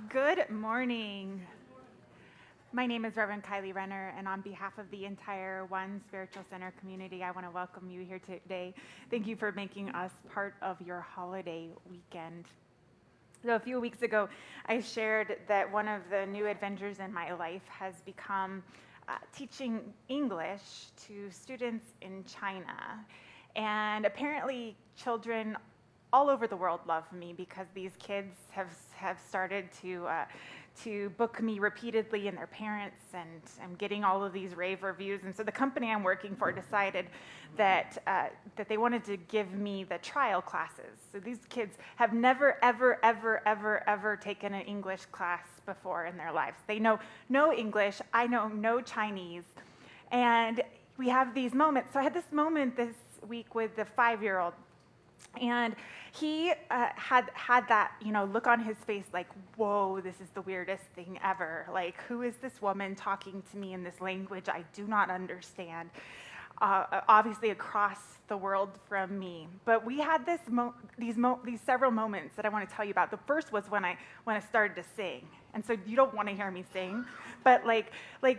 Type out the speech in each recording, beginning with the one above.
Good morning. My name is Rev Kylie Renner, and on behalf of the entire One Spiritual Center community, I want to welcome you here today. Thank you for making us part of your holiday weekend. So a few weeks ago, I shared that one of the new adventures in my life has become teaching English to students in China. And apparently, children all over the world love me because these kids have started to book me repeatedly, and their parents, and I'm getting all of these rave reviews. And so the company I'm working for decided that they wanted to give me the trial classes. So these kids have never, ever taken an English class before in their lives. They know no English. I know no Chinese. And we have these moments. So I had this moment this week with the 5-year-old. And he had that, look on his face like, whoa, this is the weirdest thing ever. Like, who is this woman talking to me in this language I do not understand? Obviously across the world from me. But we had these several moments that I want to tell you about. The first was when I started to sing. And so you don't want to hear me sing, but like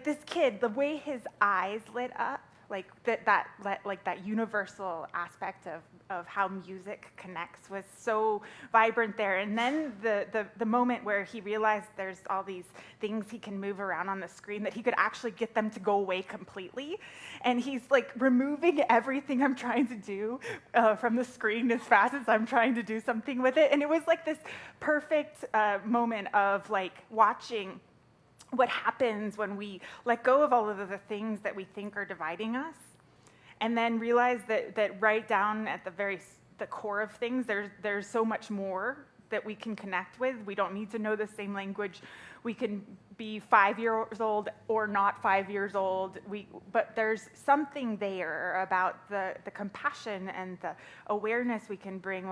this kid, the way his eyes lit up, like that universal aspect of how music connects was so vibrant there. And then the moment where he realized there's all these things he can move around on the screen, that he could actually get them to go away completely. And he's like removing everything I'm trying to do from the screen as fast as I'm trying to do something with it. And it was like this perfect moment of like watching what happens when we let go of all of the things that we think are dividing us, and then realize that right down at the core of things, there's so much more that we can connect with. We don't need to know the same language. We can be 5 years old or not 5 years old. But there's something there about the compassion and the awareness we can bring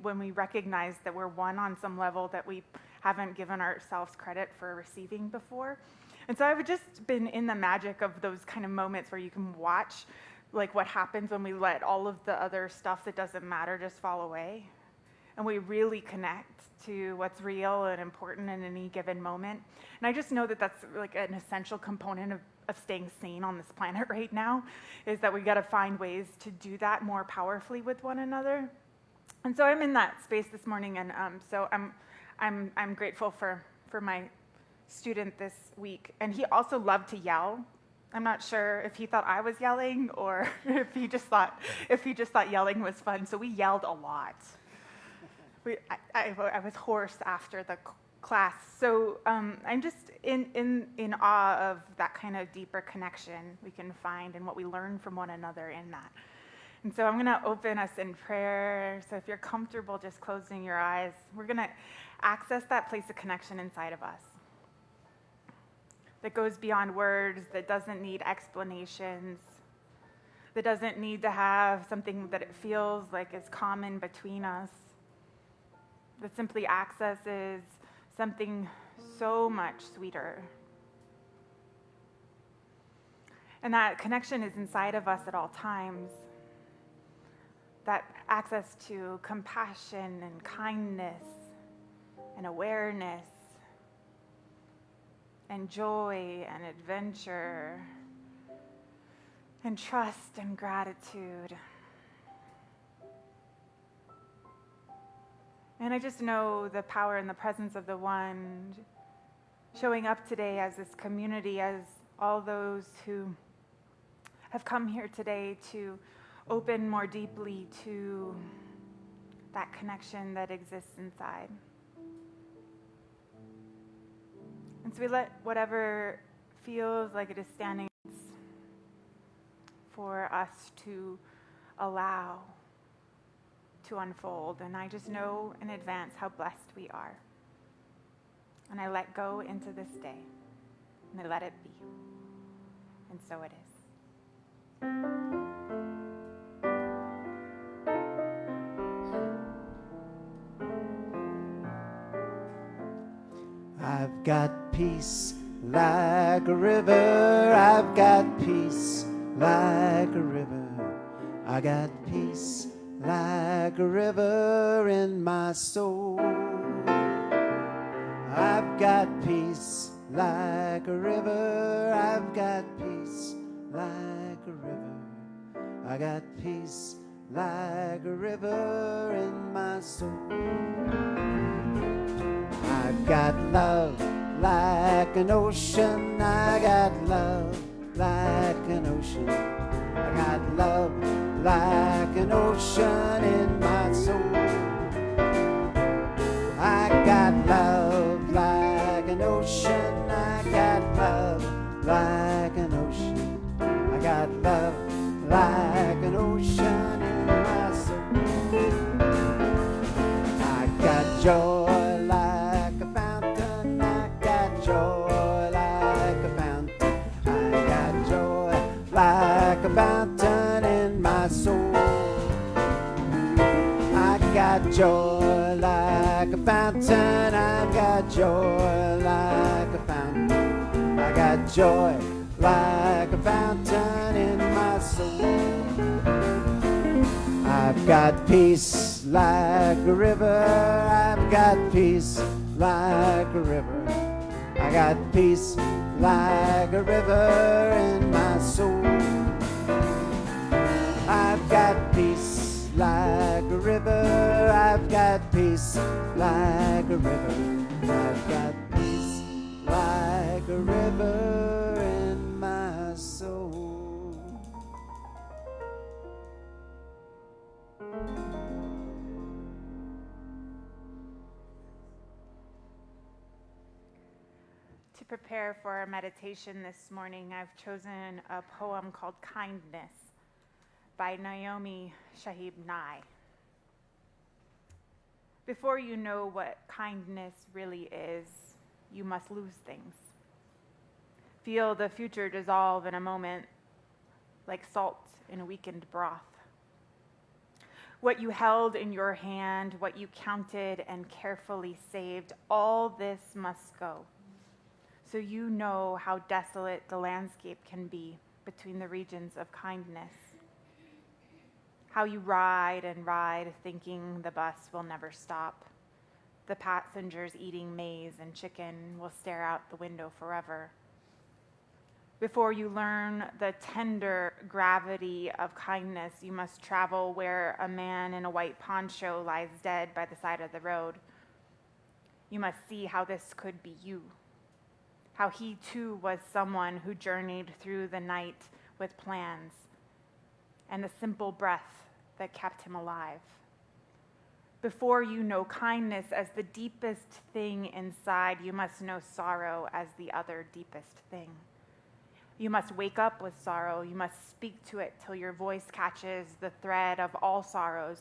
when we recognize that we're one on some level that we haven't given ourselves credit for receiving before. And so I've just been in the magic of those kind of moments where you can watch like what happens when we let all of the other stuff that doesn't matter just fall away. and we really connect to what's real and important in any given moment. And I just know that that's like an essential component of staying sane on this planet right now, is that we got to find ways to do that more powerfully with one another. And so I'm in that space this morning, and so I'm grateful for my student this week. And he also loved to yell. I'm not sure if he thought I was yelling or if he just thought yelling was fun. So we yelled a lot. I was hoarse after the class. So I'm just in awe of that kind of deeper connection we can find and what we learn from one another in that. And so I'm going to open us in prayer. So if you're comfortable just closing your eyes, we're going to access that place of connection inside of us that goes beyond words, that doesn't need explanations, that doesn't need to have something that it feels like is common between us, that simply accesses something so much sweeter. And that connection is inside of us at all times. That access to compassion and kindness and awareness and joy and adventure and trust and gratitude. And I just know the power and the presence of the One showing up today as this community, as all those who have come here today to open more deeply to that connection that exists inside. And so we let whatever feels like it is standing for us to allow to unfold. And I just know in advance how blessed we are. And I let go into this day. And I let it be. And so it is. I've got peace like a river. I've got peace like a river. I got peace like a river in my soul. I've got peace like a river. I've got peace like a river. I got peace like a river in my soul. I've got love like an ocean. I got love like an ocean. I got love like an ocean in my soul. I got love like an ocean. I got love like an ocean. I got love like an ocean in my soul. I got joy. Like a fountain in my soul. I got joy like a fountain. I've got joy like a fountain. I got joy like a fountain in my soul. I've got peace like a river. I've got peace like a river. I got peace like a river in my soul. I've got peace like a river. I've got peace like a river. I've got peace like a river in my soul. To prepare for our meditation this morning, I've chosen a poem called Kindness by Naomi Shihab Nye. Before you know what kindness really is, you must lose things. Feel the future dissolve in a moment like salt in a weakened broth. What you held in your hand, what you counted and carefully saved, all this must go. So you know how desolate the landscape can be between the regions of kindness. how you ride and ride, thinking the bus will never stop. The passengers eating maize and chicken will stare out the window forever. Before you learn the tender gravity of kindness, you must travel where a man in a white poncho lies dead by the side of the road. You must see how this could be you, how he too was someone who journeyed through the night with plans and the simple breath that kept him alive. Before you know kindness as the deepest thing inside, you must know sorrow as the other deepest thing. You must wake up with sorrow. You must speak to it till your voice catches the thread of all sorrows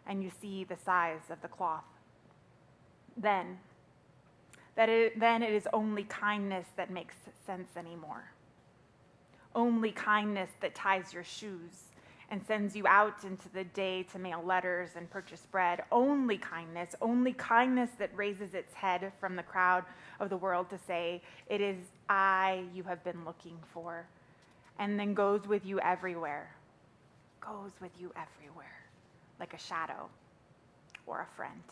and you see the size of the cloth. Then it is only kindness that makes sense anymore. Only kindness that ties your shoes and sends you out into the day to mail letters and purchase bread. Only kindness that raises its head from the crowd of the world to say, "It is I you have been looking for," and then goes with you everywhere, like a shadow or a friend.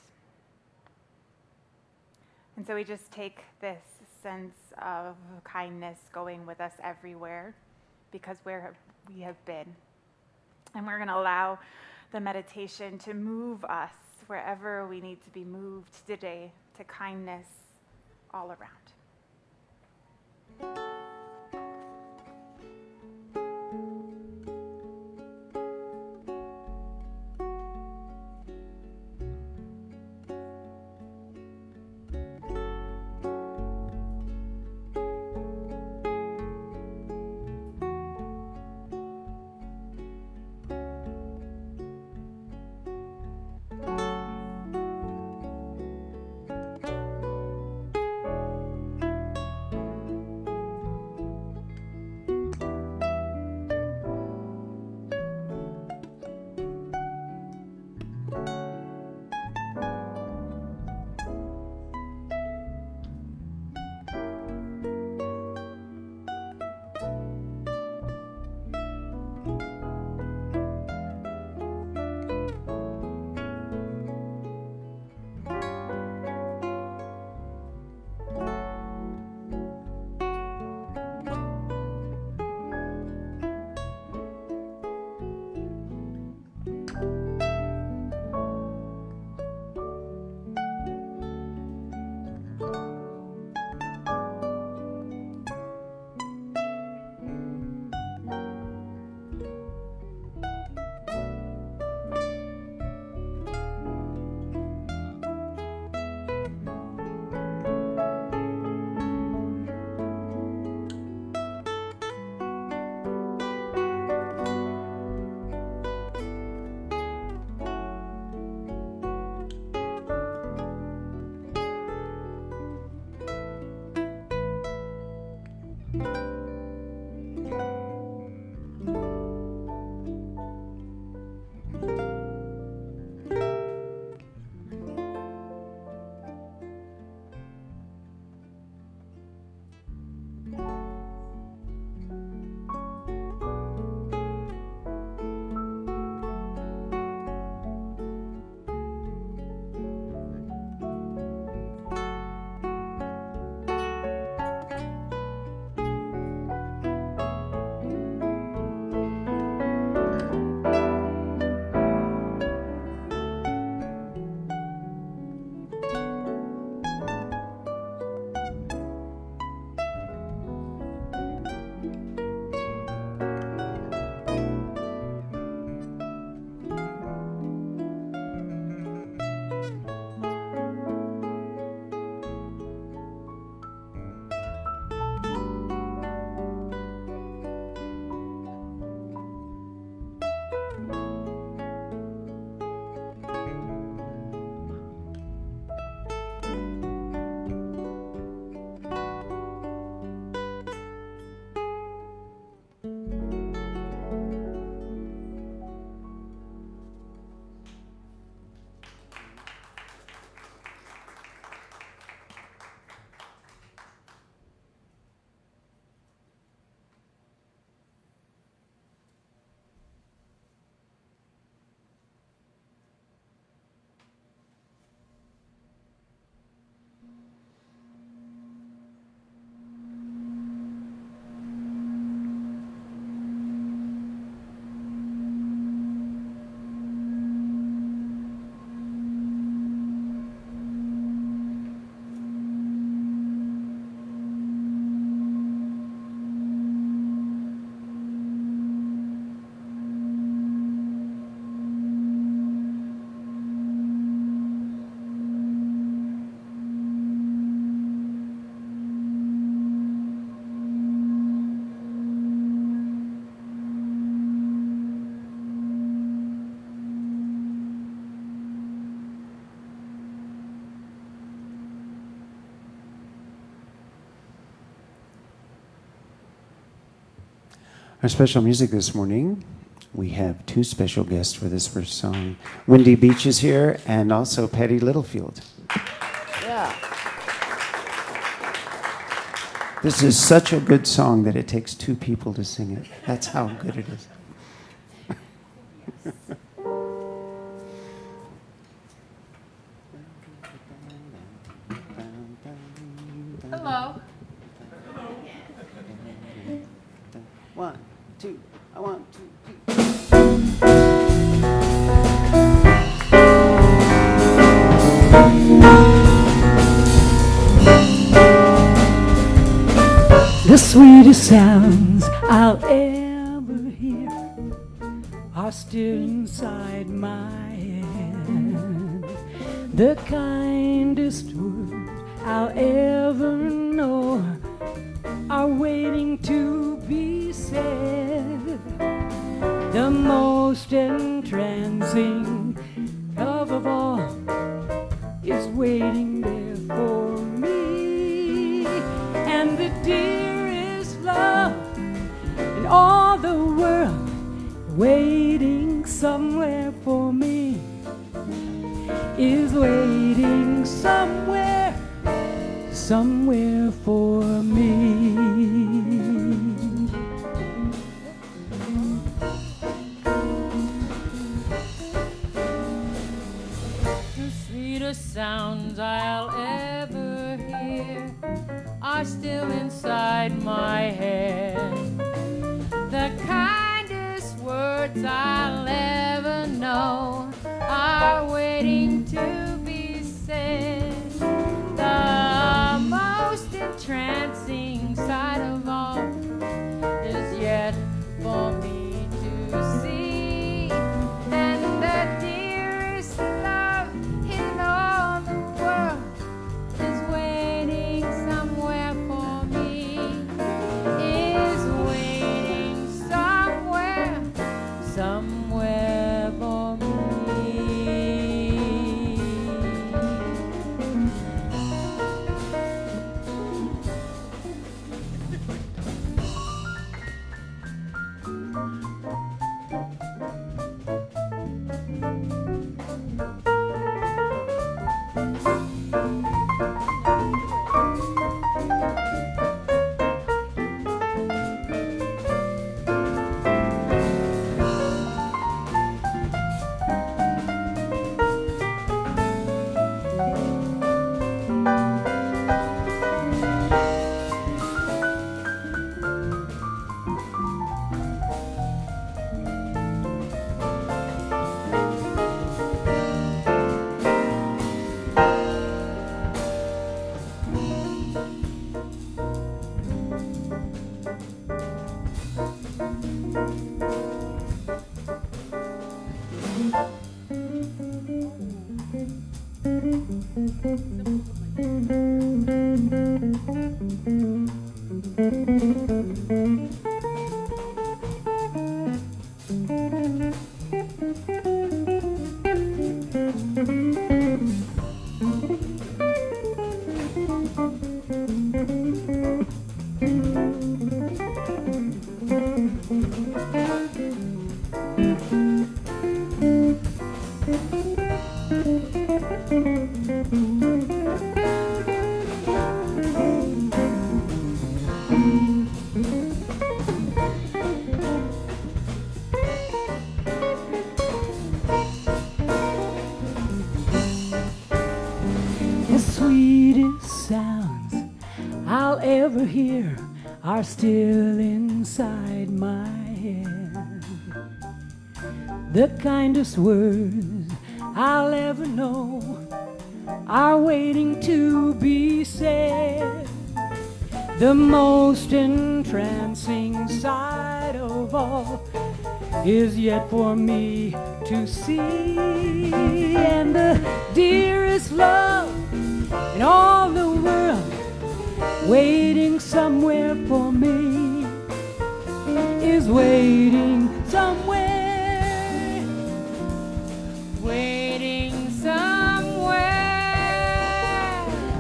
And so we just take this sense of kindness going with us everywhere because where we have been. And we're going to allow the meditation to move us wherever we need to be moved today to kindness all around. Our special music this morning, we have two special guests for this first song. Wendy Beach is here, and also Patty Littlefield. Yeah. This is such a good song that it takes two people to sing it. That's how good it is. Hello. One, two, I want two, three. The sweetest sounds I'll ever hear are still inside my head. The kindest words I'll ever know are waiting to be said. The most entrancing love of all is waiting there for me. And the dearest love in all the world waiting somewhere for me is waiting somewhere for me. The sweetest sounds I'll ever hear are still inside my head. The kindest words I'll ever know are waiting to be said. The most entrancing sight of all is yet for me to see. And the dearest love in all the world is waiting somewhere for me, is waiting somewhere for me. The sweetest sounds I'll ever hear are still inside my head. The kindest words I'll ever know are waiting to be said. The most entrancing sight of all is yet for me to see. And the dearest love in all the world waiting somewhere for me is waiting somewhere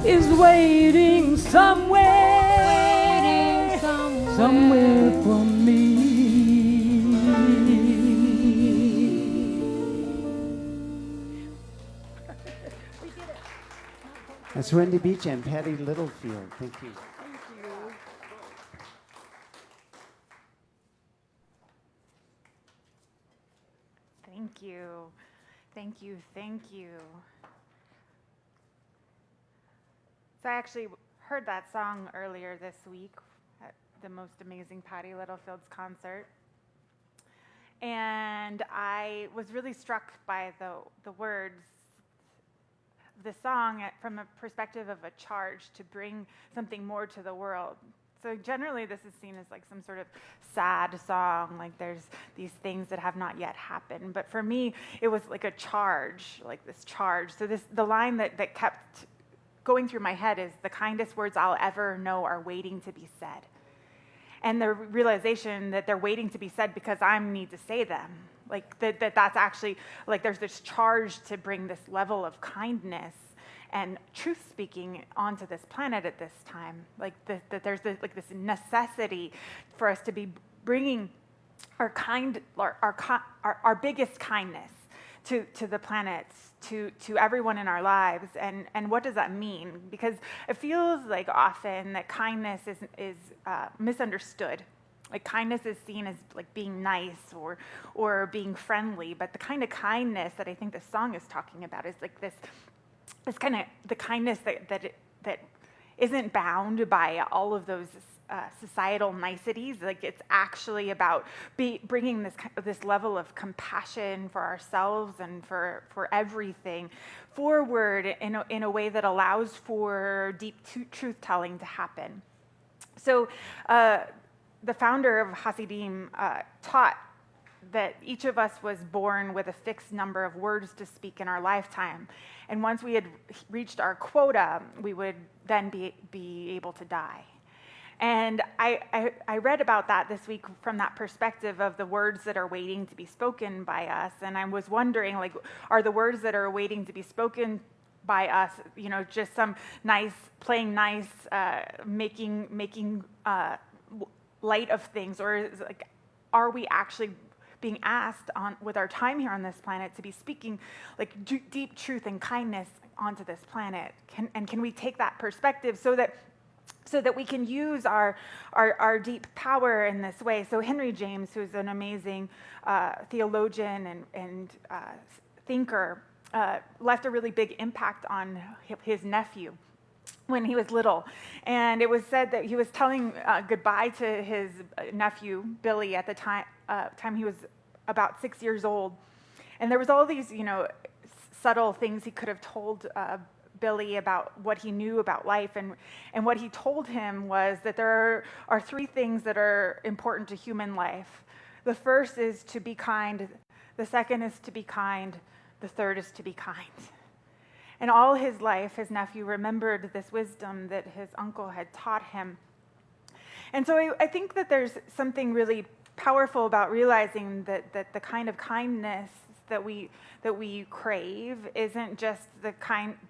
is waiting somewhere for me. That's Wendy Beach and Patty Littlefield. Thank you. Thank you. Thank you. Thank you. So I actually heard that song earlier this week at the most amazing Patty Littlefield's concert. And I was really struck by the words of the song from a perspective of a charge to bring something more to the world. So generally this is seen as like some sort of sad song, like there's these things that have not yet happened. But for me, it was like a charge, like this charge. So the line that kept going through my head is, the kindest words I'll ever know are waiting to be said. And the realization that they're waiting to be said because I need to say them. Like that's actually, like there's this charge to bring this level of kindness and truth speaking onto this planet at this time. Like that there's this necessity for us to be bringing our biggest kindness to the planet, to everyone in our lives. And what does that mean? Because it feels like often that kindness is misunderstood. Like kindness is seen as like being nice or being friendly, but the kind of kindness that I think this song is talking about is like this kind of the kindness that isn't bound by all of those societal niceties. Like it's actually about bringing this level of compassion for ourselves and for everything forward in a way that allows for deep truth telling to happen. So the founder of Hasidim taught that each of us was born with a fixed number of words to speak in our lifetime. And once we had reached our quota, we would then be able to die. And I read about that this week from that perspective of the words that are waiting to be spoken by us. And I was wondering, like, are the words that are waiting to be spoken by us, just some nice, playing nice, making light of things, or is like, are we actually being asked with our time here on this planet to be speaking like deep truth and kindness onto this planet? Can we take that perspective so that we can use our deep power in this way? So Henry James, who's an amazing theologian and thinker, left a really big impact on his nephew when he was little. And it was said that he was telling goodbye to his nephew, Billy, at the time he was about 6 years old. And there was all these, subtle things he could have told Billy about what he knew about life. And what he told him was that there are three things that are important to human life. The first is to be kind. The second is to be kind. The third is to be kind. And all his life, his nephew remembered this wisdom that his uncle had taught him. And so I think that there's something really powerful about realizing that the kind of kindness that we crave isn't just the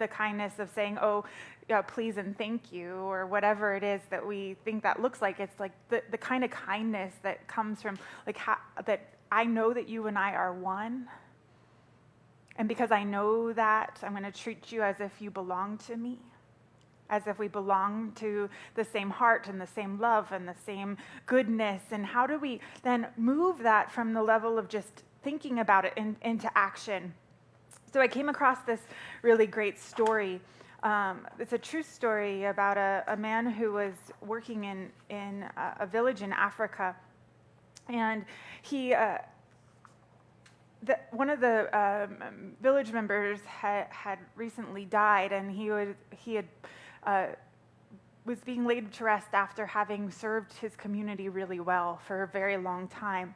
kindness of saying, oh, please and thank you, or whatever it is that we think that looks like. It's like the kind of kindness that comes from like that I know that you and I are one. And because I know that, I'm going to treat you as if you belong to me, as if we belong to the same heart and the same love and the same goodness. And how do we then move that from the level of just thinking about it into action? So I came across this really great story. It's a true story about a man who was working in a village in Africa. And one of the village members had recently died, and he was being laid to rest after having served his community really well for a very long time.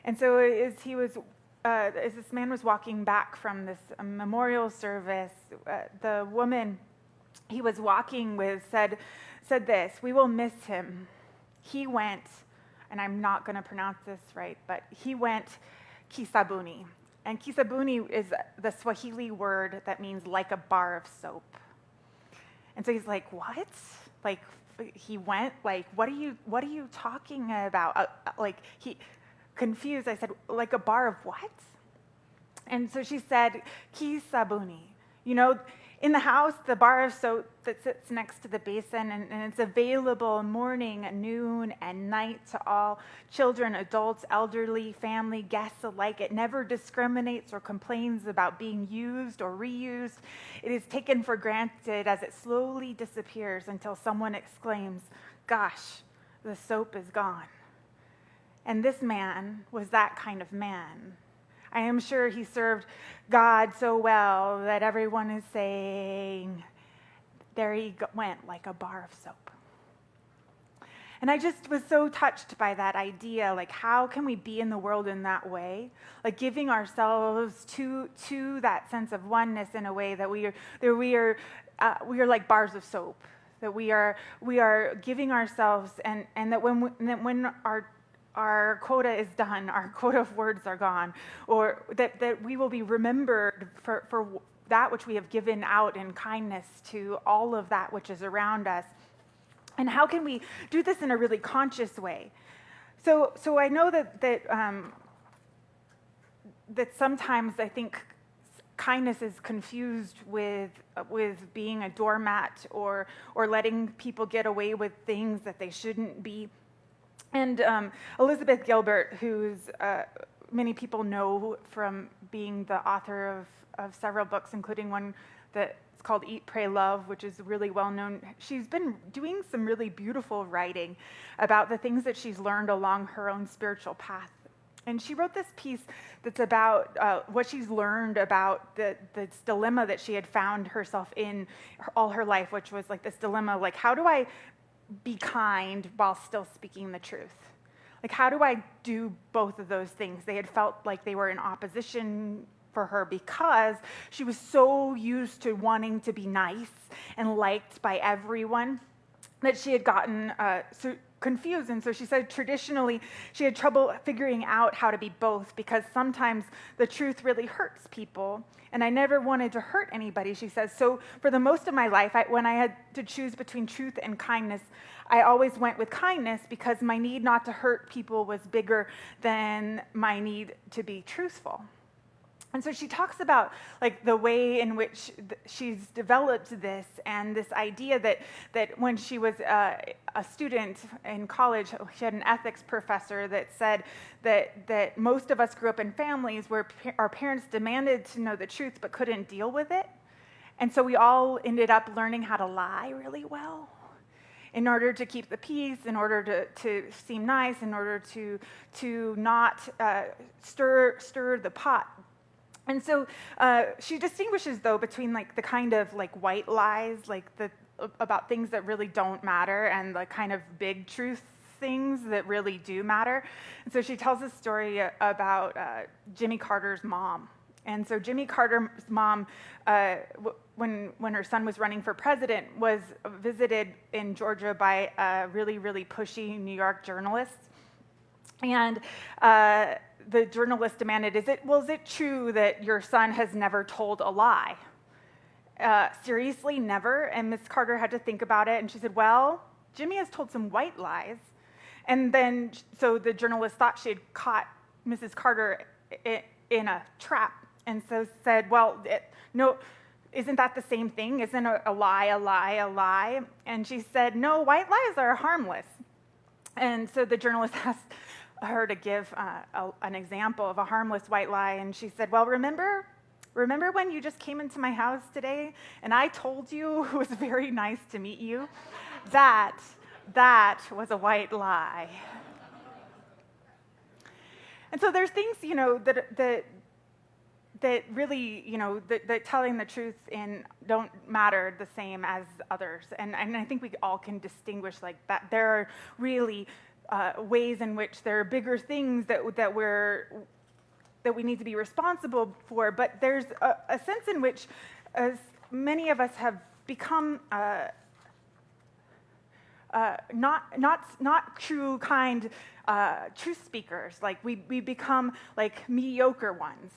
And so as this man was walking back from this memorial service, the woman he was walking with said this: "We will miss him. He went," and I'm not going to pronounce this right, but he went kisabuni. And kisabuni is the Swahili word that means like a bar of soap. And so he's like, what? Like, he went? Like, what are you talking about? Like, he confused. I said, like a bar of what? And so she said, kisabuni. In the house, the bar of soap that sits next to the basin, and it's available morning, noon, and night to all children, adults, elderly, family, guests alike. It never discriminates or complains about being used or reused. It is taken for granted as it slowly disappears until someone exclaims, "Gosh, the soap is gone." And this man was that kind of man. I am sure he served God so well that everyone is saying, there he went like a bar of soap. And I just was so touched by that idea, like how can we be in the world in that way? Like giving ourselves to that sense of oneness in a way that we are like bars of soap, that we are giving ourselves, and that when our quota is done, our quota of words are gone, or that we will be remembered for that which we have given out in kindness to all of that which is around us. And how can we do this in a really conscious way? So I know that sometimes I think kindness is confused with being a doormat or letting people get away with things that they shouldn't be. And Elizabeth Gilbert, who's many people know from being the author of several books, including one that's called Eat, Pray, Love, which is really well known. She's been doing some really beautiful writing about the things that she's learned along her own spiritual path. And she wrote this piece that's about what she's learned about this dilemma that she had found herself in all her life, which was like this dilemma, like how do I be kind while still speaking the truth? Like, how do I do both of those things? They had felt like they were in opposition for her because she was so used to wanting to be nice and liked by everyone that she had gotten so confused. And so she said traditionally she had trouble figuring out how to be both because sometimes the truth really hurts people. And I never wanted to hurt anybody, she says. So for the most of my life, when I had to choose between truth and kindness, I always went with kindness because my need not to hurt people was bigger than my need to be truthful. And so she talks about like the way in which she's developed this and this idea that when she was a student in college, she had an ethics professor that said that most of us grew up in families where our parents demanded to know the truth but couldn't deal with it. And so we all ended up learning how to lie really well in order to keep the peace, in order to seem nice, in order to not stir the pot. And so she distinguishes, though, between like the kind of like white lies, like about things that really don't matter, and the kind of big truth things that really do matter. And so she tells a story about Jimmy Carter's mom. And so Jimmy Carter's mom, when her son was running for president, was visited in Georgia by a really, really pushy New York journalist. And the journalist demanded, is it true that your son has never told a lie? Seriously, never? And Miss Carter had to think about it, and she said, well, Jimmy has told some white lies. And then, so the journalist thought she had caught Mrs. Carter in a trap, and so said, well, no, isn't that the same thing? Isn't a lie a lie a lie? And she said, no, white lies are harmless. And so the journalist asked her to give an example of a harmless white lie, and she said, well, remember when you just came into my house today and I told you it was very nice to meet you? That was a white lie. And so there's things, that really, that telling the truth don't matter the same as others. And I think we all can distinguish like that. There are really ways in which there are bigger things that we need to be responsible for, but there's a sense in which, as many of us have become not true, kind truth speakers. Like we become like mediocre ones.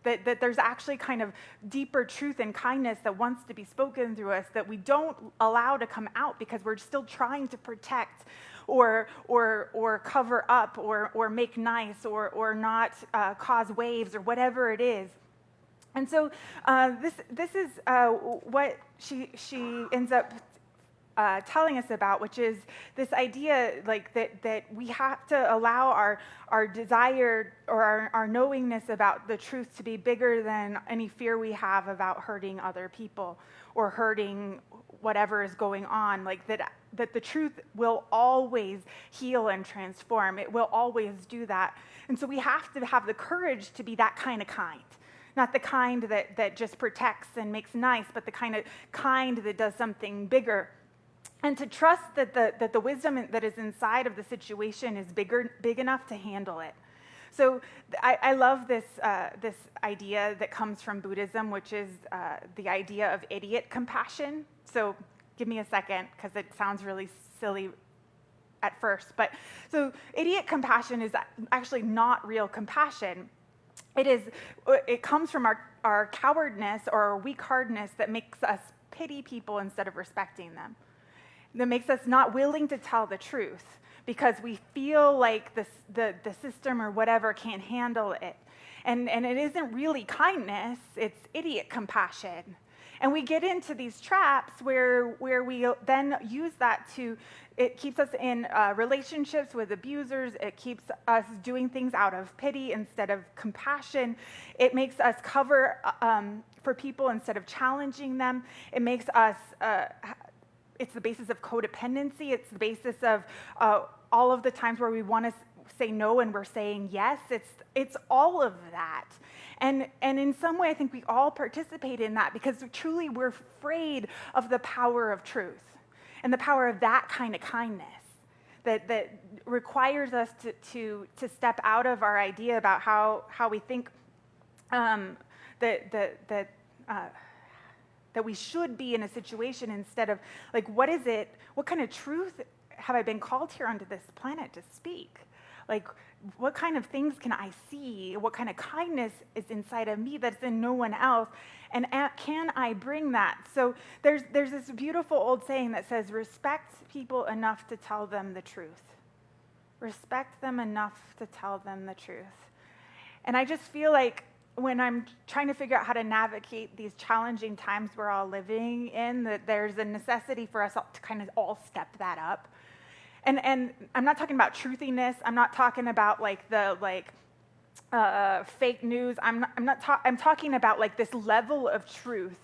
That there's actually kind of deeper truth and kindness that wants to be spoken through us that we don't allow to come out because we're still trying to protect or cover up or make nice or not cause waves or whatever it is. And so this is what she ends up telling us about, which is this idea like that we have to allow our desire or our knowingness about the truth to be bigger than any fear we have about hurting other people or hurting whatever is going on. Like that the truth will always heal and transform. It will always do that. And so we have to have the courage to be that kind of kind. Not the kind that just protects and makes nice, but the kind that does something bigger. And to trust that the wisdom that is inside of the situation is big enough to handle it. So I love this idea that comes from Buddhism, which is the idea of idiot compassion. So give me a second, because it sounds really silly at first. But so idiot compassion is actually not real compassion. It comes from our cowardness or our weak-heartedness that makes us pity people instead of respecting them. That makes us not willing to tell the truth because we feel like the system or whatever can't handle it. And it isn't really kindness, it's idiot compassion. And we get into these traps where we then use that it keeps us in relationships with abusers. It keeps us doing things out of pity instead of compassion. It makes us cover for people instead of challenging them. It makes us, it's the basis of codependency. It's the basis of all of the times where we want to say no and we're saying yes. It's all of that. And in some way, I think we all participate in that because truly we're afraid of the power of truth and the power of that kind of kindness that requires us to step out of our idea about how we think that we should be in a situation instead of like, what kind of truth have I been called here onto this planet to speak? Like, what kind of things can I see? What kind of kindness is inside of me that's in no one else? And can I bring that? So there's this beautiful old saying that says, respect people enough to tell them the truth. Respect them enough to tell them the truth. And I just feel like when I'm trying to figure out how to navigate these challenging times we're all living in, that there's a necessity for us to kind of all step that up. And I'm not talking about truthiness. I'm not talking about fake news. I'm talking about like this level of truth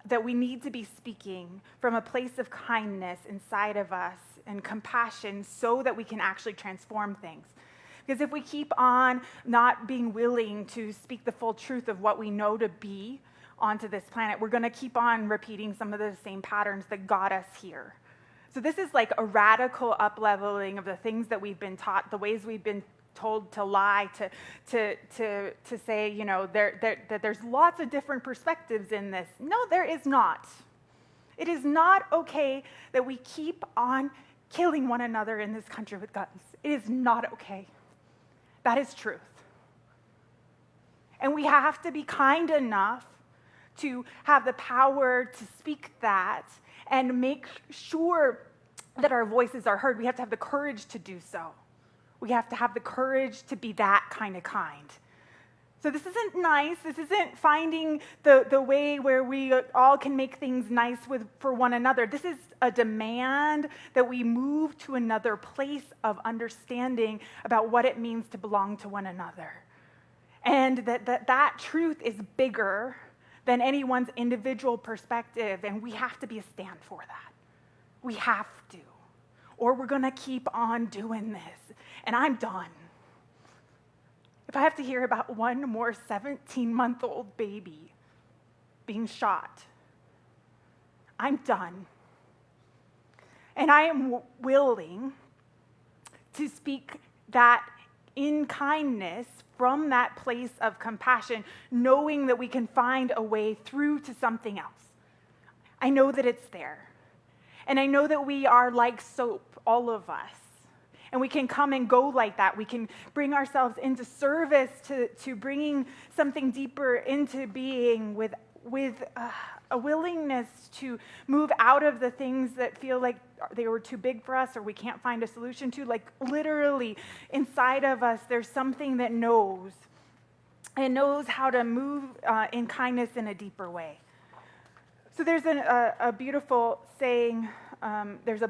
that we need to be speaking from a place of kindness inside of us and compassion so that we can actually transform things. Because if we keep on not being willing to speak the full truth of what we know to be onto this planet, we're going to keep on repeating some of the same patterns that got us here. So this is like a radical up-leveling of the things that we've been taught, the ways we've been told to lie, to say, you know, that there's lots of different perspectives in this. No, there is not. It is not okay that we keep on killing one another in this country with guns. It is not okay. That is truth. And we have to be kind enough to have the power to speak that and make sure that our voices are heard. We have to have the courage to do so. We have to have the courage to be that kind of kind. So this isn't nice. This isn't finding the way where we all can make things nice for one another. This is a demand that we move to another place of understanding about what it means to belong to one another. And that truth is bigger than anyone's individual perspective, and we have to be a stand for that. We have to. Or we're going to keep on doing this. And I'm done. If I have to hear about one more 17-month-old baby being shot, I'm done. And I am willing to speak that in kindness from that place of compassion, knowing that we can find a way through to something else. I know that it's there. And I know that we are like soap, all of us. And we can come and go like that. We can bring ourselves into service to bringing something deeper into being with a willingness to move out of the things that feel like they were too big for us or we can't find a solution to. Like literally inside of us, there's something that knows and knows how to move in kindness in a deeper way. So there's a beautiful saying, there's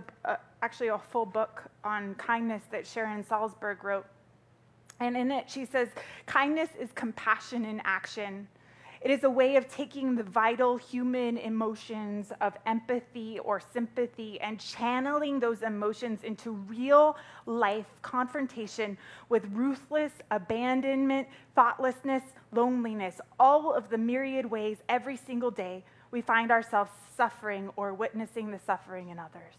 actually a full book on kindness that Sharon Salzberg wrote. And in it, she says, kindness is compassion in action. It is a way of taking the vital human emotions of empathy or sympathy and channeling those emotions into real life confrontation with ruthless abandonment, thoughtlessness, loneliness, all of the myriad ways every single day we find ourselves suffering or witnessing the suffering in others.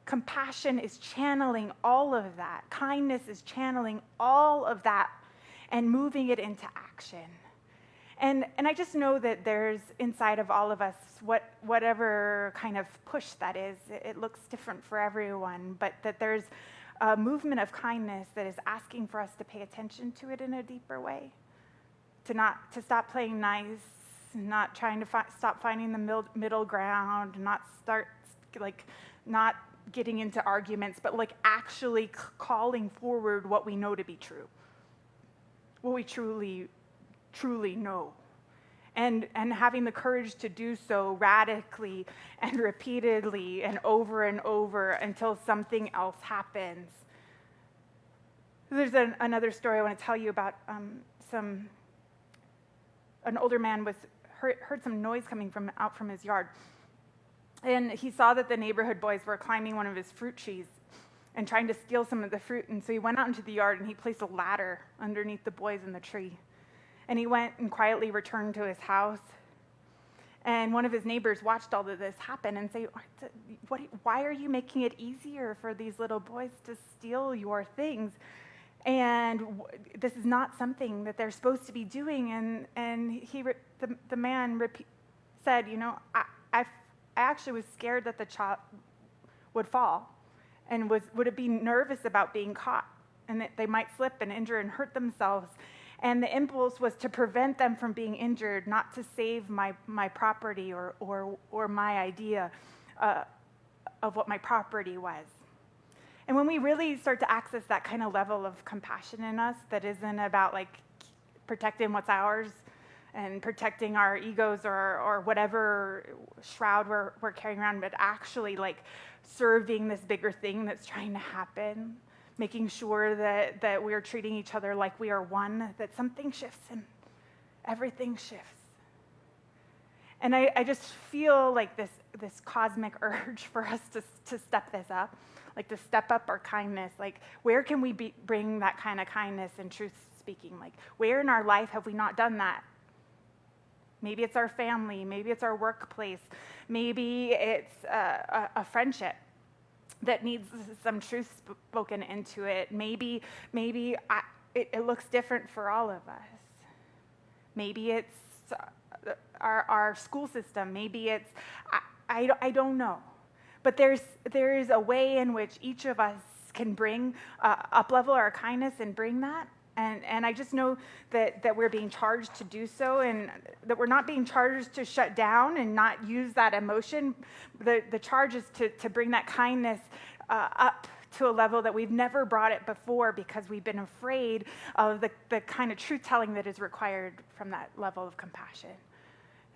Compassion is channeling all of that. Kindness is channeling all of that and moving it into action. And I just know that there's inside of all of us, whatever kind of push that is, it looks different for everyone, but that there's a movement of kindness that is asking for us to pay attention to it in a deeper way, to stop playing nice, not trying to stop finding the middle ground, not getting into arguments, but like actually calling forward what we know to be true, what we truly know, and having the courage to do so radically and repeatedly and over until something else happens. There's another story I want to tell you about. An older man heard some noise coming out from his yard, and he saw that the neighborhood boys were climbing one of his fruit trees and trying to steal some of the fruit. And so he went out into the yard and he placed a ladder underneath the boys in the tree. And he went and quietly returned to his house. And one of his neighbors watched all of this happen and say, why are you making it easier for these little boys to steal your things? And this is not something that they're supposed to be doing. And the man said, I actually was scared that the child would fall and would be nervous about being caught and that they might slip and injure and hurt themselves. And the impulse was to prevent them from being injured, not to save my property or my idea of what my property was. And when we really start to access that kind of level of compassion in us that isn't about like protecting what's ours and protecting our egos or whatever shroud we're carrying around, but actually like serving this bigger thing that's trying to happen, making sure that we're treating each other like we are one, that something shifts and everything shifts. And I just feel like this cosmic urge for us to step this up, like to step up our kindness. Like, where can we bring that kind of kindness and truth speaking? Like, where in our life have we not done that? Maybe it's our family, maybe it's our workplace, maybe it's a friendship that needs some truth spoken into it. Maybe it looks different for all of us. Maybe it's our school system. Maybe it's, I don't know. But there is a way in which each of us can bring, up-level our kindness and bring that. And I just know that we're being charged to do so, and that we're not being charged to shut down and not use that emotion. The charge is to bring that kindness up to a level that we've never brought it before, because we've been afraid of the kind of truth-telling that is required from that level of compassion.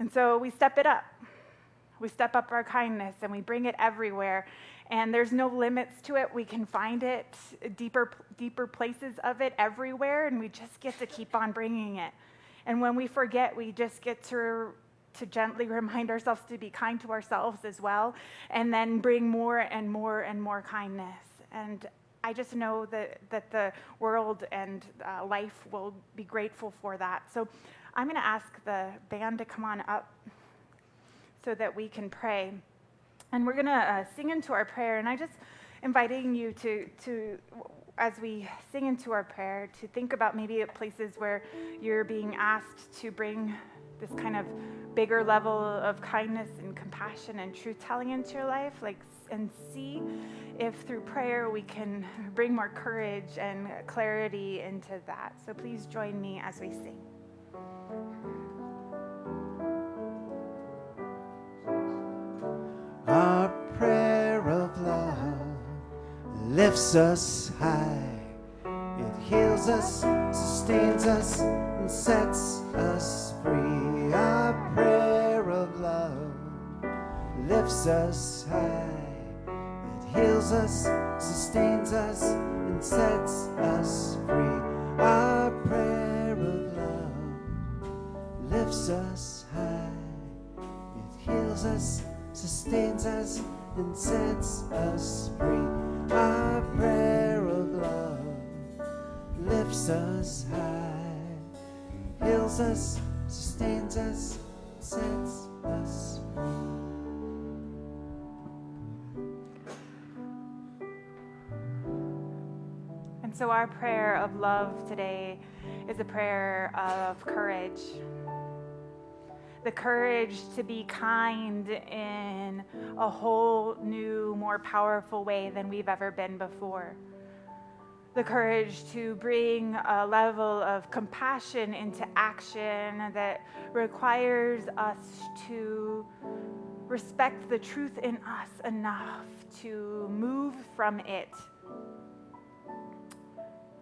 And so we step it up. We step up our kindness, and we bring it everywhere. And there's no limits to it. We can find it, deeper places of it everywhere, and we just get to keep on bringing it. And when we forget, we just get to gently remind ourselves to be kind to ourselves as well, and then bring more and more and more kindness. And I just know that the world and life will be grateful for that. So I'm going to ask the band to come on up so that we can pray. And we're going to sing into our prayer. And I just inviting you to, as we sing into our prayer, to think about maybe places where you're being asked to bring this kind of bigger level of kindness and compassion and truth-telling into your life, and see if through prayer we can bring more courage and clarity into that. So please join me as we sing. Our prayer of love lifts us high. It heals us, sustains us, and sets us free. Our prayer of love lifts us high. It heals us, sustains us, and sets us free. Our prayer of love lifts us high. It heals us, sustains us, and sets us free. Our prayer of love lifts us high, heals us, sustains us, sets us free. And so our prayer of love today is a prayer of courage. The courage to be kind in a whole new, more powerful way than we've ever been before. The courage to bring a level of compassion into action that requires us to respect the truth in us enough to move from it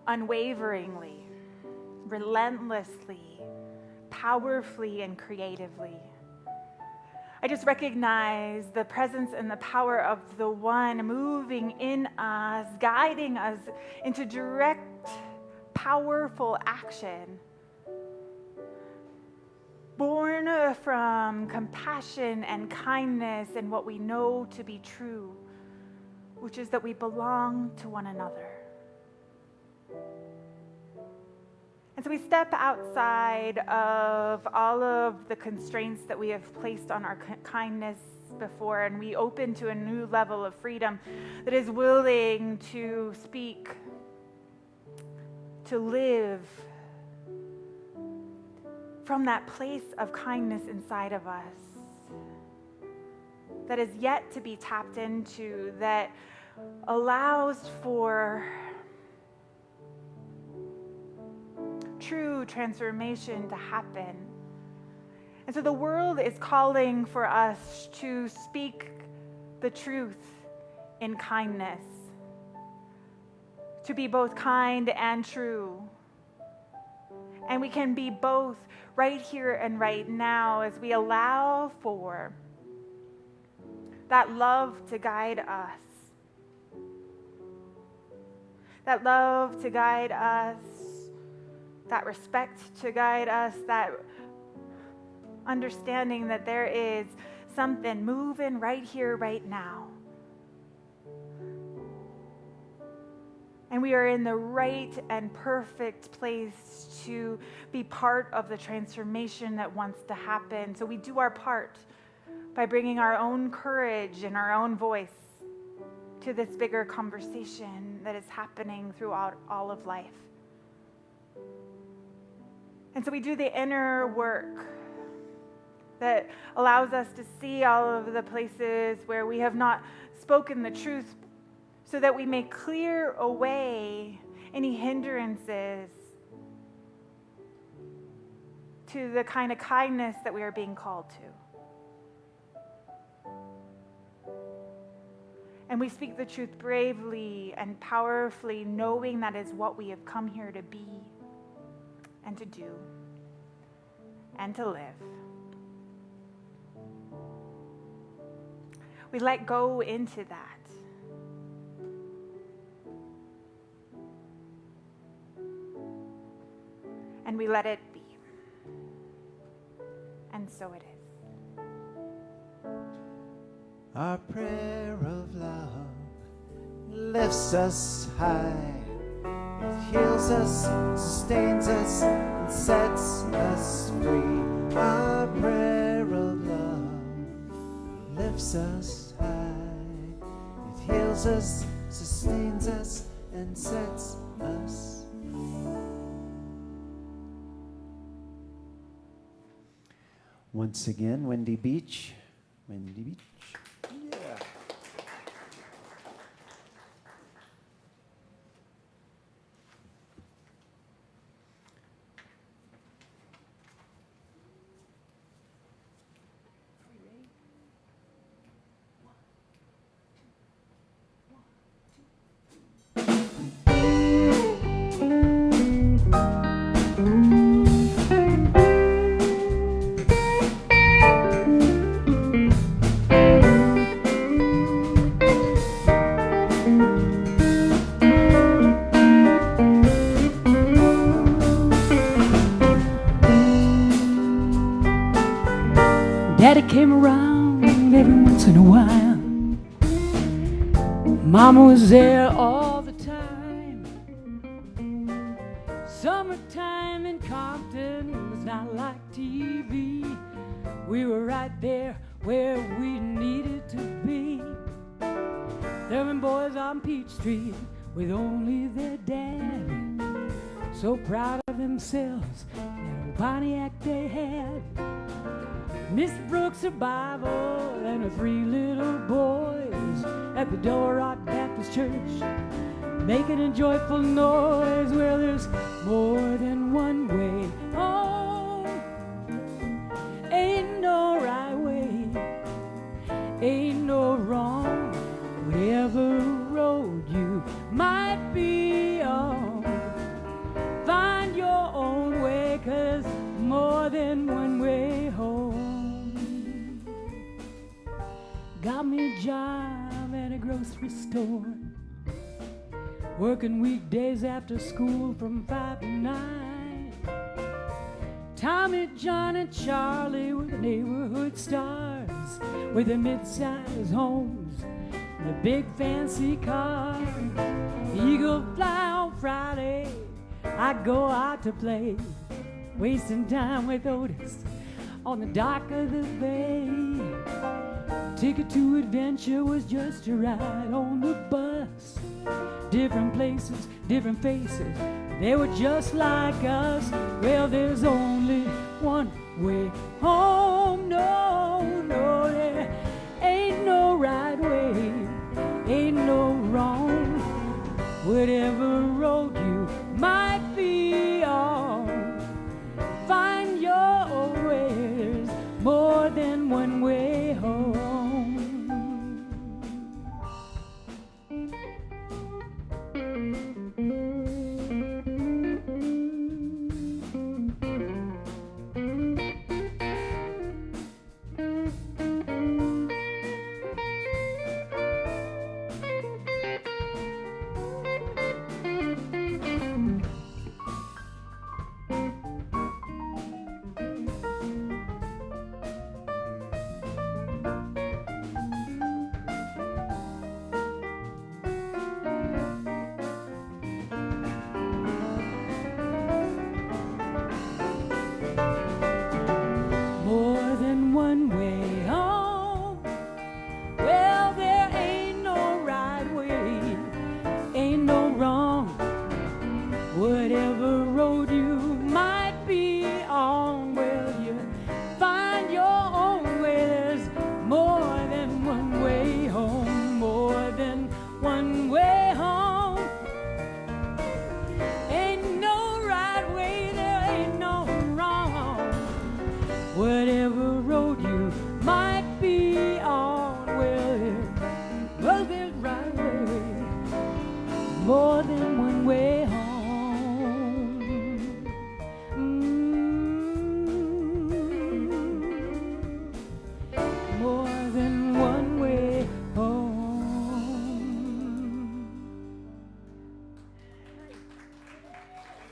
unwaveringly, relentlessly, powerfully, and creatively. I just recognize the presence and the power of the one moving in us, guiding us into direct, powerful action, born from compassion and kindness and what we know to be true, which is that we belong to one another. And so we step outside of all of the constraints that we have placed on our kindness before, and we open to a new level of freedom that is willing to speak, to live from that place of kindness inside of us that is yet to be tapped into, that allows for true transformation to happen. And so the world is calling for us to speak the truth in kindness, to be both kind and true. And we can be both right here and right now as we allow for that love to guide us. That love to guide us, that respect to guide us, that understanding that there is something moving right here, right now. And we are in the right and perfect place to be part of the transformation that wants to happen. So we do our part by bringing our own courage and our own voice to this bigger conversation that is happening throughout all of life. And so we do the inner work that allows us to see all of the places where we have not spoken the truth, so that we may clear away any hindrances to the kind of kindness that we are being called to. And we speak the truth bravely and powerfully, knowing that is what we have come here to be and to do and to live. We let go into that. And we let it be. And so it is. Our prayer of love lifts us high. It heals us, sustains us, and sets us free. Our prayer of love lifts us high. It heals us, sustains us, and sets us free. Once again, Wendy Beach. Wendy Beach. Yeah. once in a while. Mama was there all the time. Summertime in Compton was not like TV. We were right there where we needed to be. Serving boys on Peach Street with only their dad. So proud of themselves, that old Pontiac they had. Miss Brooks' survival and her 3 little boys at the Dorot Baptist Church, making a joyful noise. Well, there's more than one way home. Ain't no right way, ain't no wrong. Whatever road you might be on, find your own way, 'cause more than one way home. Got me a job at a grocery store, working weekdays after school from 5 to 9. Tommy, John, and Charlie were the neighborhood stars with their mid-sized homes and the big fancy cars. Eagle fly on Friday, I go out to play, wasting time with Otis on the dock of the bay. Ticket to adventure was just a ride on the bus. Different places, different faces, they were just like us. Well, there's only one way home. No, no, there ain't no right way, ain't no wrong. Whatever road you might be on, find your own way. There's more than one way home.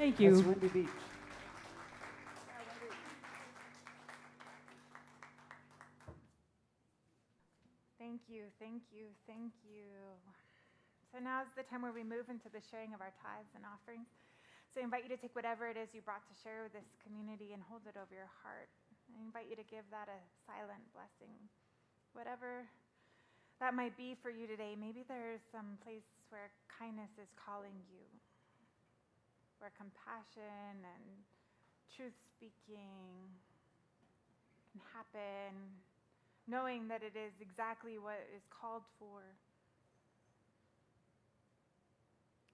Thank you. That's Windy Beach. Thank you, thank you, thank you. So now is the time where we move into the sharing of our tithes and offerings. So I invite you to take whatever it is you brought to share with this community and hold it over your heart. I invite you to give that a silent blessing. Whatever that might be for you today, maybe there's some place where kindness is calling you, where compassion and truth speaking can happen, knowing that it is exactly what is called for.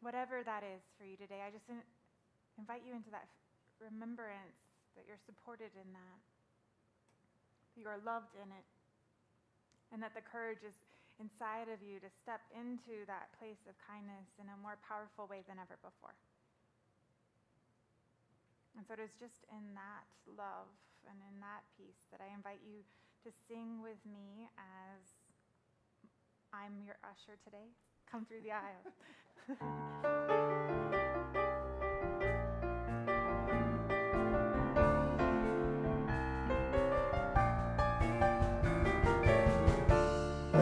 Whatever that is for you today, I just invite you into that remembrance that you're supported in that you are loved in it, and that the courage is inside of you to step into that place of kindness in a more powerful way than ever before. And so it is just in that love and in that peace that I invite you to sing with me as I'm your usher today. Come through the aisle.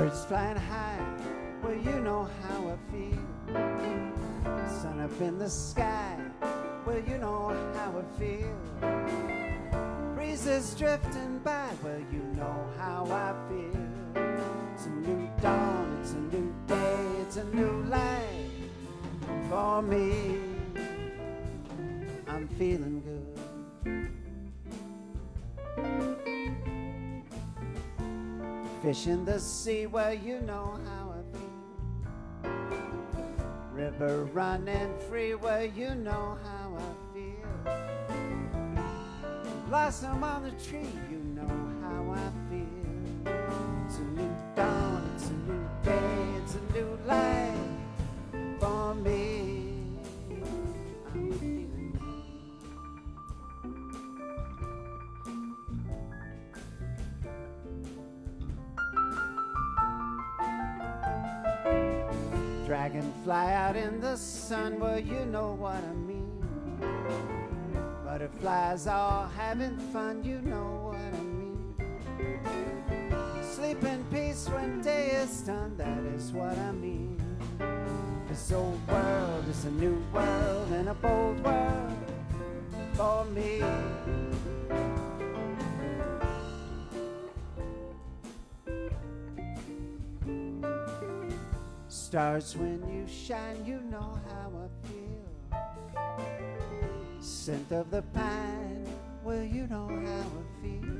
Birds flying high, well, you know how I feel. Sun up in the sky, well, you know how I feel. Breezes drifting by, well, you know how I feel. It's a new dawn, it's a new day, it's a new life for me. I'm feeling good. Fish in the sea, well, you know how I feel. River running free, well, you know how I feel. Blossom on the tree, you know how I feel. It's a new dawn, it's a new day, it's a new life for me. I'm feeling good. Dragonfly out in the sun, well, you know what I mean. Butterflies all having fun, you know what I mean. Sleep in peace when day is done, that is what I mean. This old world is a new world and a bold world for me. Stars when you shine, you know how I feel. Scent of the pine, well, you know how I feel.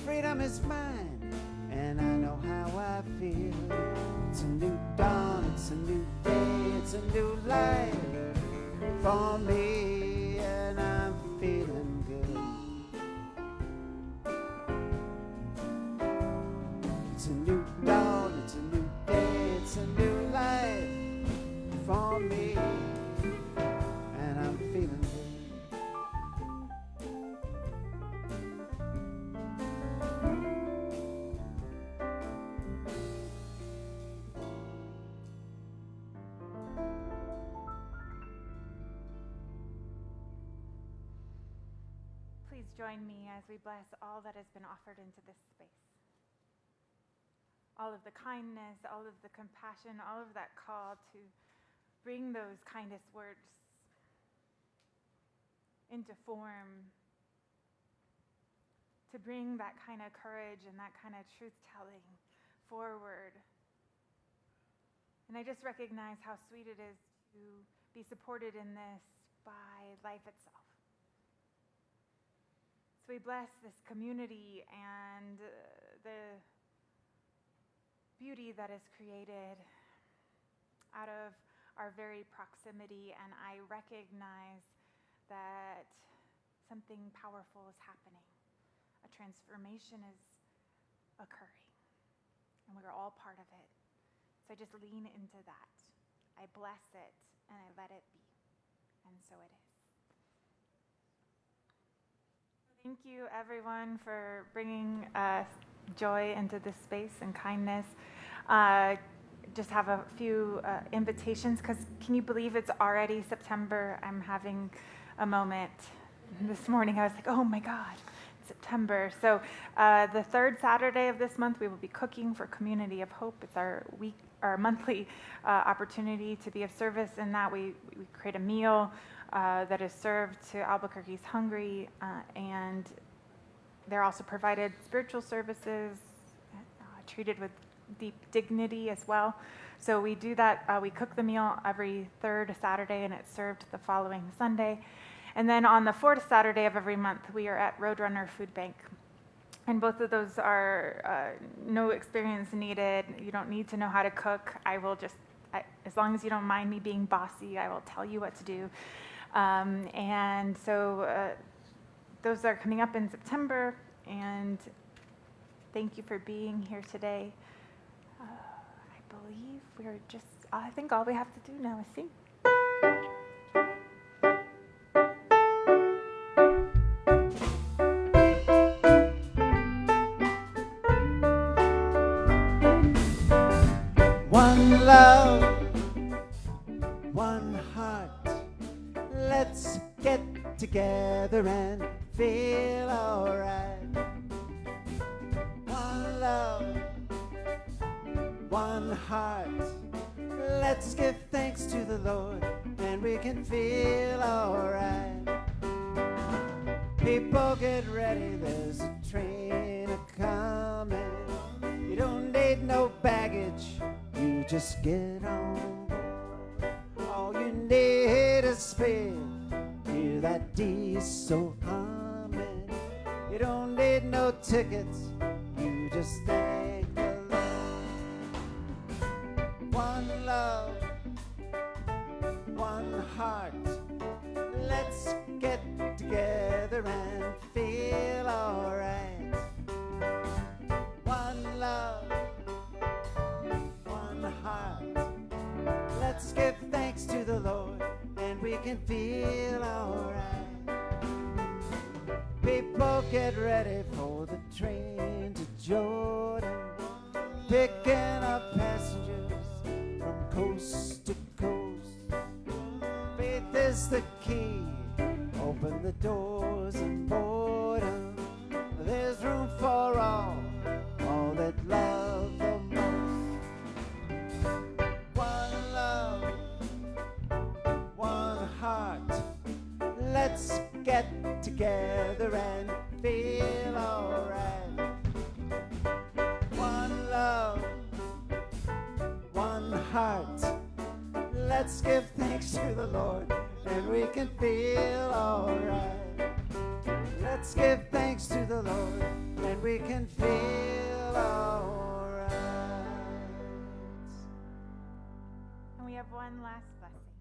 Freedom is mine, and I know how I feel. It's a new dawn, it's a new day, it's a new life for me, and I'm feeling good. It's a new dawn, it's a new day, it's a new life for me, and I'm feeling good. Please join me as we bless all that has been offered into this space. All of the kindness, all of the compassion, all of that call to bring those kindest words into form, to bring that kind of courage and that kind of truth-telling forward. And I just recognize how sweet it is to be supported in this by life itself. So we bless this community and the beauty that is created out of our very proximity, and I recognize that something powerful is happening. A transformation is occurring, and we're all part of it. So I just lean into that. I bless it, and I let it be, and so it is. Thank you, everyone, for bringing joy into this space and kindness. Just have a few invitations, because can you believe it's already September? I'm having a moment. This morning I was like, oh my God, it's September. So the third Saturday of this month, we will be cooking for Community of Hope. It's our monthly opportunity to be of service in that we create a meal that is served to Albuquerque's hungry, and they're also provided spiritual services, treated with deep dignity as well. So we do that. We cook the meal every third Saturday, and it's served the following Sunday. And then on the fourth Saturday of every month, we are at Roadrunner Food Bank. And both of those are no experience needed. You don't need to know how to cook. As long as you don't mind me being bossy, I will tell you what to do. And so those are coming up in September, and thank you for being here today. I think all we have to do now is sing. One love, one heart, let's get together and feel alright. One love, heart. Let's give thanks to the Lord, and we can feel alright. People get ready, there's a train a-coming. You don't need no baggage, you just get on board. All you need is speed, hear that diesel humming. You don't need no tickets, you just thank the Lord. One love, one heart. Let's get together and feel alright. One love, one heart. Let's give thanks to the Lord, and we can feel alright. People get ready for the train to Jordan, picking up passengers from coast to coast. Faith is the key, open the doors and boredom. There's room for all that love the most. One love, one heart. Let's get together and feel alright. One love, one heart. Let's give thanks to the Lord, and we can feel alright. Let's give thanks to the Lord, and we can feel alright. And we have one last blessing.